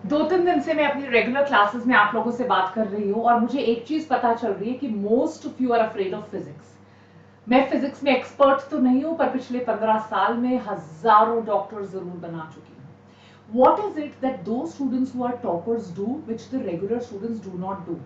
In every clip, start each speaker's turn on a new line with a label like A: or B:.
A: 2-3 दिन से मैं अपनी रेगुलर क्लासेस में आप लोगों से बात कर रही हूँ और मुझे एक चीज पता चल रही है कि most of you are afraid of physics. मैं फिजिक्स में एक्सपर्ट तो नहीं हूं, पर पिछले 15 साल में हजारों डॉक्टर जरूर बना चुकी हूं। What is it that do students who are toppers do which the regular students do not do,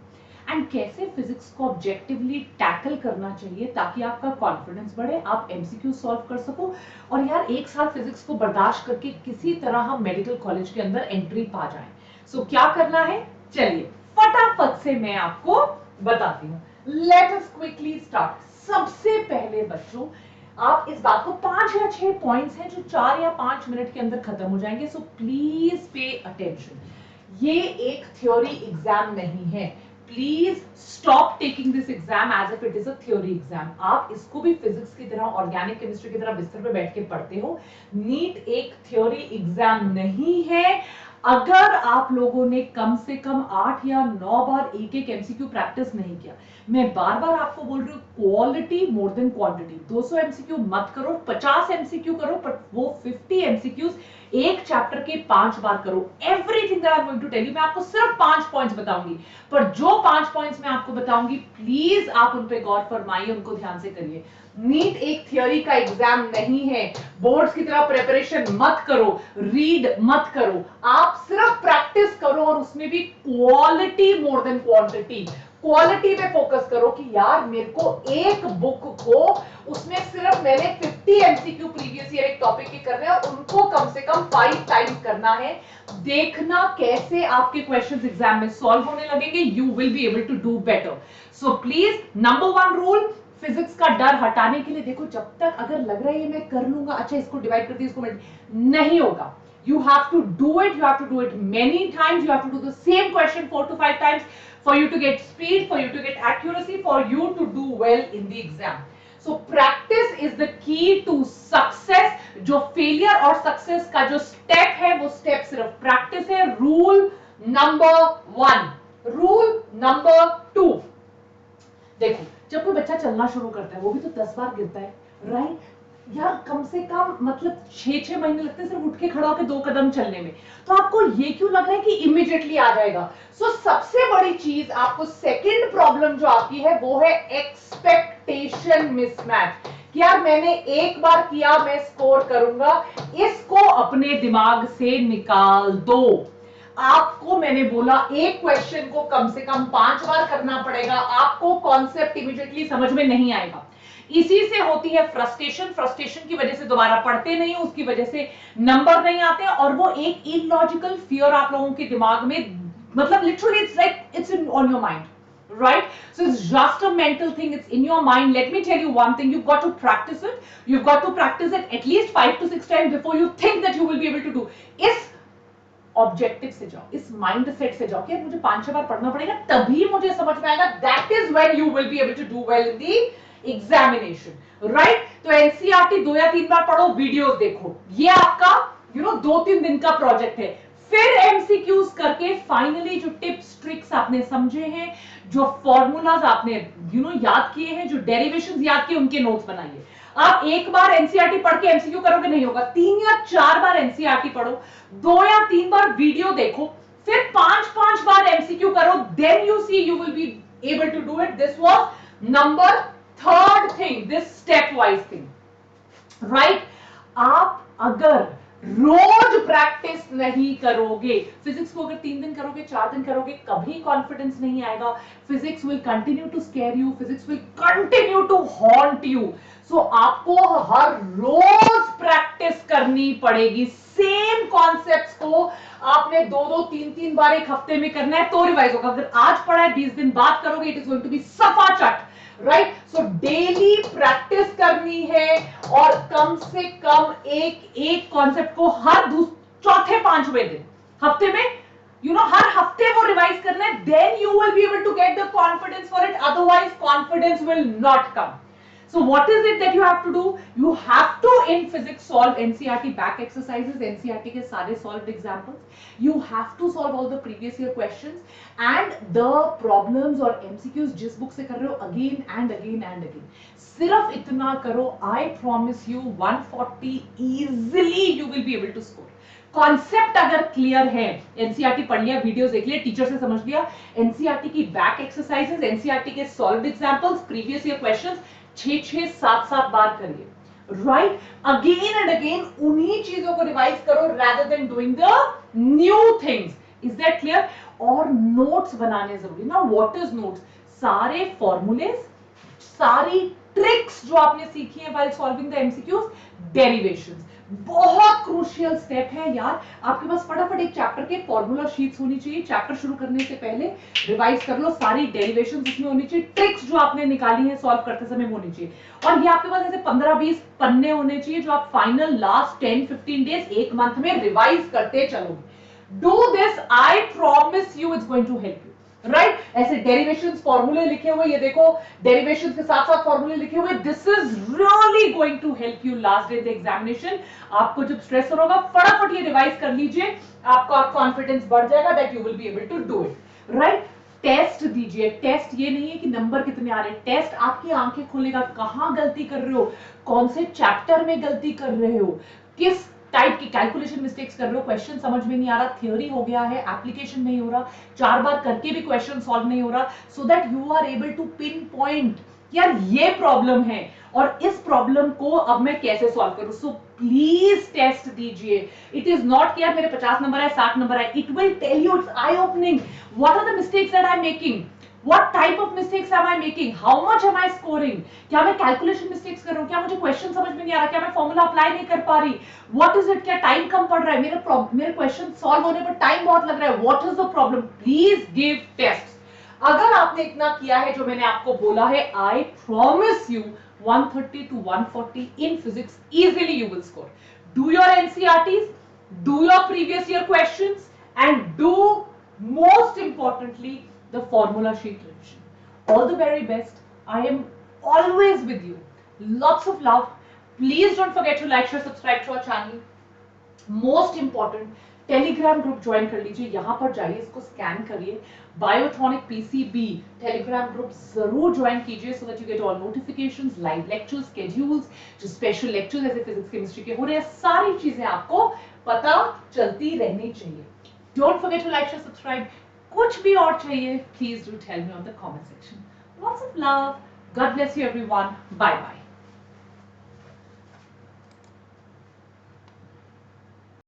A: and कैसे फिजिक्स को ऑब्जेक्टिवली टैकल करना चाहिए ताकि आपका कॉन्फिडेंस बढ़े, आप एमसीक्यू सॉल्व कर सको। और यार, एक साल फिजिक्स को बर्दाश्त करके किसी तरह हम मेडिकल कॉलेज के अंदर एंट्री पा जाएं। सो क्या करना है, चलिए फटाफट से मैं आपको बताती हूँ। Let us quickly start. सबसे पहले बच्चों, आप इस बात को 5 या 6 पॉइंट्स हैं जो 4 या 5 मिनट के अंदर खत्म हो जाएंगे, सो प्लीज पे अटेंशन। ये एक थ्योरी एग्जाम नहीं है। Please stop taking this exam as if it is a theory exam. आप इसको भी फिजिक्स की तरह, ऑर्गेनिक केमिस्ट्री की तरह बिस्तर पे बैठ के पढ़ते हो। नीट एक थ्योरी एग्जाम नहीं है। अगर आप लोगों ने कम से कम 8 या 9 बार एक एक एमसीक्यू प्रैक्टिस नहीं किया, मैं बार बार आपको बोल रही हूँ, quality more than quantity. 200 MCQ मत करो, 50 एमसीक्यू करो, बट वो 50 एमसीक्यूज एक चैप्टर के 5 बार करो। Everything that I am going to tell you, मैं आपको सिर्फ 5 पॉइंट्स बताऊंगी, पर जो 5 पॉइंट्स मैं आपको बताऊंगी प्लीज आप उन पे गौर फरमाइए, उनको ध्यान से करिए। नीट एक थियोरी का एग्जाम नहीं है। बोर्ड्स की तरह प्रिपरेशन मत करो, रीड मत करो, आप सिर्फ प्रैक्टिस करो, और उसमें भी quality more than quantity. Quality पे फोकस करो कि यार मेरे को एक बुक को, उसमें सिर्फ मैंने 50 एमसीक्यू प्रीवियस ईयर एक टॉपिक के करने हैं और उनको कम से कम 5 टाइम्स करना है। देखना कैसे आपके क्वेश्चंस एग्जाम में सॉल्व होने लगेंगे, you will be able to do better. So please, number 1 rule, physics का डर हटाने के लिए, देखो जब तक अगर लग रहा है ये मैं कर लूंगा, अच्छा इसको डिवाइड कर दिया, इसको नहीं होगा। You have to do it. You have to do it many times. You have to do the same question 4 to 5 times for you to get speed, for you to get accuracy, for you to do well in the exam. So practice is the key to success. जो failure और success का जो step है, वो step सिर्फ practice है। Rule number 1. Rule number 2. देखो, जब कोई बच्चा चलना शुरू करता है, वो भी तो 10 बार गिरता है, राइट? यार कम से कम मतलब 6-6 महीने लगते हैं सिर्फ उठ के खड़ा होकर 2 कदम चलने में, तो आपको ये क्यों लग रहा है कि इमीडिएटली आ जाएगा? सो सबसे बड़ी चीज आपको, सेकंड प्रॉब्लम जो आपकी है, वो है एक्सपेक्टेशन मिसमैच। कि यार मैंने एक बार किया, मैं स्कोर करूंगा, इसको अपने दिमाग से निकाल दो। आपको मैंने बोला एक क्वेश्चन को कम से कम 5 बार करना पड़ेगा, आपको कॉन्सेप्ट इमीडिएटली समझ में नहीं आएगा। इसी से होती है फ्रस्ट्रेशन। फ्रस्ट्रेशन की वजह से दोबारा पढ़ते नहीं, उसकी वजह से नंबर नहीं आते, और वो एक इलॉजिकल फियर आप लोगों के दिमाग में, मतलब literally it's like it's in on your mind, right? So it's just a mental thing, it's in your mind. Let me tell you one thing, you've got to practice it. You've got to practice it at least 5 to 6 times before you think that you will be able to do. इस objective से जाओ, इस mindset से जाओ कि मुझे 5-6 बार पढ़ना पड़ेगा तभी मुझे समझ में आएगा। That is when you will be able to do well in the examination, right? तो एनसीईआरटी 2 या 3 बार पढ़ो, वीडियोस देखो, ये आपका 2-3 दिन का प्रोजेक्ट है। फिर एमसीक्यूज करके फाइनली जो टिप्स ट्रिक्स आपने समझे हैं, जो फॉर्मूलाज आपने याद किए हैं, जो डेरिवेशंस याद किए, उनके नोट्स बनाइए। आप एक बार एनसीईआरटी पढ़ के एमसीक्यू करोगे नहीं होगा, 3 या 4 बार एनसीईआरटी पढ़ो, 2 या 3 बार वीडियो देखो, फिर 5-5 बार एमसीक्यू करो, then you see you will be able to do it. This was number 3rd thing, this step wise thing, right? आप अगर रोज प्रैक्टिस नहीं करोगे, फिजिक्स को अगर 3 दिन करोगे, 4 दिन करोगे, कभी कॉन्फिडेंस नहीं आएगा। Physics will continue to scare you, physics will continue to haunt you. So आपको हर रोज प्रैक्टिस करनी पड़ेगी। सेम कॉन्सेप्ट्स को आपने 2-2, 3-3 बार एक हफ्ते में करना है तो रिवाइज होगा। अगर आज पढ़ा है, 20 दिन बाद करोगे, it is going to be सफा चट, राइट? सो डेली प्रैक्टिस करनी है, और कम से कम एक एक कॉन्सेप्ट को हर चौथे 5वें दिन हफ्ते में, हर हफ्ते वो रिवाइज करना है, then you will be able to get the confidence for it, otherwise confidence will not come. So what is it that you have to do? You have to in physics solve NCERT back exercises, NCERT के सारे solved examples. You have to solve all the previous year questions and the problems और MCQs जिस book से कर रहे हो again and again and again. सिर्फ इतना करो, I promise you 140 easily you will be able to score. Concept अगर क्लियर है, एनसीईआरटी पढ़ लिया, वीडियोस देख लिया, टीचर से समझ लिया, एनसीईआरटी की बैक एक्सरसाइजेस, एनसीईआरटी के solved examples, previous year questions 6-6 7-7 बार करिए, राइट, अगेन एंड अगेन उन्हीं चीजों को रिवाइज करो rather than doing the new things. Is that clear? और नोट्स बनाने जरूरी ना. What is notes? सारे फॉर्मूलेज, सारी ट्रिक्स जो आपने सीखी है while solving the MCQs, derivations, बहुत क्रूशियल स्टेप है यार. आपके पास फटाफट एक चैप्टर के फॉर्मूला शीट्स होनी चाहिए. चैप्टर शुरू करने से पहले रिवाइज कर लो, सारी डेरिवेशंस उसमें होनी चाहिए, ट्रिक्स जो आपने निकाली है सॉल्व करते समय होनी चाहिए. और ये आपके पास ऐसे 15-20 पन्ने होने चाहिए जो आप फाइनल लास्ट 10-15 डेज, एक मंथ में रिवाइज करते चलोगे. Do this, I promise you it's going to help you. Right, ऐसे डेरिवेशंस फॉर्मूले लिखे हुए, ये देखो डेरिवेशंस के साथ साथ फॉर्मूले लिखे हुए, this is really going to help you last day the examination. आपको जब स्ट्रेस होगा फटाफट ये रिवाइज कर लीजिए, आपका कॉन्फिडेंस बढ़ जाएगा that you will be able to do it. Right, test दीजिए. टेस्ट ये नहीं है कि नंबर कितने आ रहे हैं, टेस्ट आपकी आंखें खोलेगा, कहां गलती कर रहे हो, कौन से चैप्टर में गलती कर रहे हो, किस टाइप की कैलकुलेशन मिस्टेक्स कर रहे हो, क्वेश्चन समझ में नहीं आ रहा, थ्योरी हो गया है, एप्लीकेशन नहीं हो रहा, 4 बार करके भी क्वेश्चन सॉल्व नहीं हो रहा, so that you are able to pinpoint, यार ये प्रॉब्लम है और इस प्रॉब्लम को अब मैं कैसे सॉल्व करूं. सो प्लीज टेस्ट दीजिए. इट इज नॉट कि यार मेरे 50 नंबर है, 60 नंबर है. It will tell you, it's eye opening, what are the mistakes that I am making, What type of mistakes am I making? How much am I scoring? क्या मैं कैलकुलेशन मिस्टेक्स कर रहा हूँ, क्या मुझे क्वेश्चन समझ में नहीं आ रहा, क्या मैं फॉर्मूला अप्लाई नहीं कर पा रही, व्हाट इज इट, क्या टाइम कम पड़ रहा है, मेरे क्वेश्चन सॉल्व होने पर टाइम बहुत लग रहा है, what is the problem. Please give test. अगर आपने इतना किया है जो मैंने आपको बोला है, I promise you 130 to 140 in physics easily you will score. Do your NCERTs, do your previous year questions, and do most importantly the formula sheet revision. All the very best. I am always with you. Lots of love. Please don't forget to like, share, subscribe to our channel. Most important, Telegram group join कर लीजिए. यहां पर जाइए, इसको scan करिए, biotronic PCB Telegram group जरूर join कीजिए सो that you get all notifications, live lectures, schedules, जो स्पेशल लेक्चर्स ऐसे फिजिक्स केमिस्ट्री के हो रहे हैं, सारी चीजें आपको पता चलती रहनी चाहिए. Don't forget to like, share, subscribe. कुछ भी और चाहिए, please do tell me on the comment section. Lots of love. God bless you everyone. Bye bye.